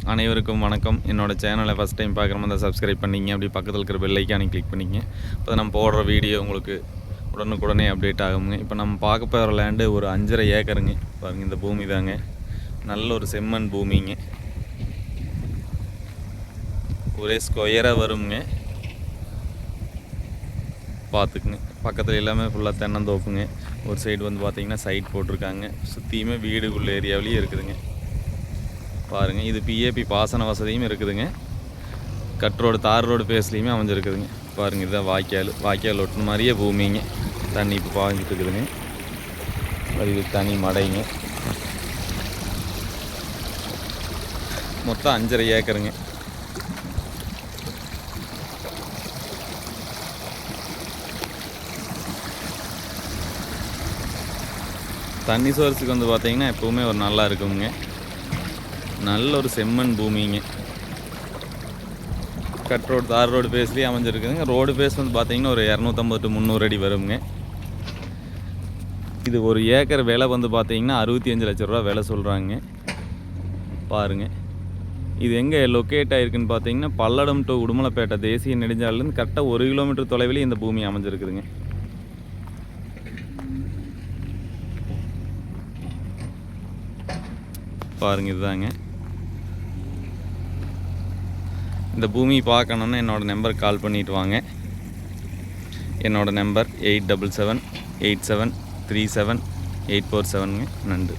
அனைவருக்கும் வணக்கம். என்னோடய சேனலை ஃபஸ்ட் டைம் பார்க்குற மாதிரி சப்ஸ்கிரைப் பண்ணிங்க. அப்படி பக்கத்தில் இருக்கிற பெல் ஐக்கானை கிளிக் பண்ணிங்க. இப்போ நம்ம போடுற வீடியோ உங்களுக்கு உடனுக்குடனே அப்டேட் ஆகுங்க. இப்போ நம்ம பார்க்க போகிற லேண்டு ஒரு 5.5 ஏக்கருங்க. பாருங்கள், இந்த பூமி தாங்க, நல்ல ஒரு செம்மண் பூமிங்க, ஒரே ஸ்கொயராக வருங்க. பார்த்துக்குங்க, பக்கத்தில் எல்லாமே ஃபுல்லாக தென்னந்தோப்புங்க. ஒரு சைடு வந்து பார்த்திங்கன்னா சைட் போட்டிருக்காங்க. சுற்றியுமே வீடுக்குள்ள ஏரியாவிலேயே இருக்குதுங்க. பாருங்கள், இது பிஏபி பாசன வசதியும் இருக்குதுங்க. கட் ரோடு தார் ரோடு பேஸ்லேயுமே அமைஞ்சிருக்குதுங்க. பாருங்கள், இதுதான் வாய்க்கால் ஒட்டின மாதிரியே பூமிங்க. தண்ணி இப்போ பாஞ்சிட்டு இருக்குதுங்க. இது தனி மடைங்க. மொத்தம் 5.5 ஏக்கருங்க. தண்ணி சோர்ஸுக்கு வந்து பார்த்திங்கன்னா எப்போவுமே ஒரு நல்லா இருக்குங்க. நல்ல ஒரு செம்மண் பூமிங்க. கட் ரோடு தார் ரோடு பேஸ்லேயே அமைஞ்சிருக்குதுங்க. ரோடு பேஸ் வந்து பார்த்திங்கன்னா ஒரு 250 to 300 அடி வருங்க. இது ஒரு ஏக்கர் விலை வந்து பார்த்திங்கன்னா 65 லட்ச ரூபா விலை சொல்கிறாங்க. பாருங்கள், இது எங்கே லொக்கேட் ஆகிருக்குன்னு பார்த்தீங்கன்னா பல்லடம் டு உடுமலைப்பேட்டை தேசிய நெடுஞ்சாலையிலேருந்து கரெக்டாக 1 கிலோமீட்டர் தொலைவிலே இந்த பூமி அமைஞ்சிருக்குதுங்க. பாருங்கள், இதுதாங்க. இந்த பூமி பார்க்கணுன்னு என்னோடய நம்பருக்கு கால் பண்ணிவிட்டு வாங்க. என்னோடய நம்பர் 8778737847. நன்றி.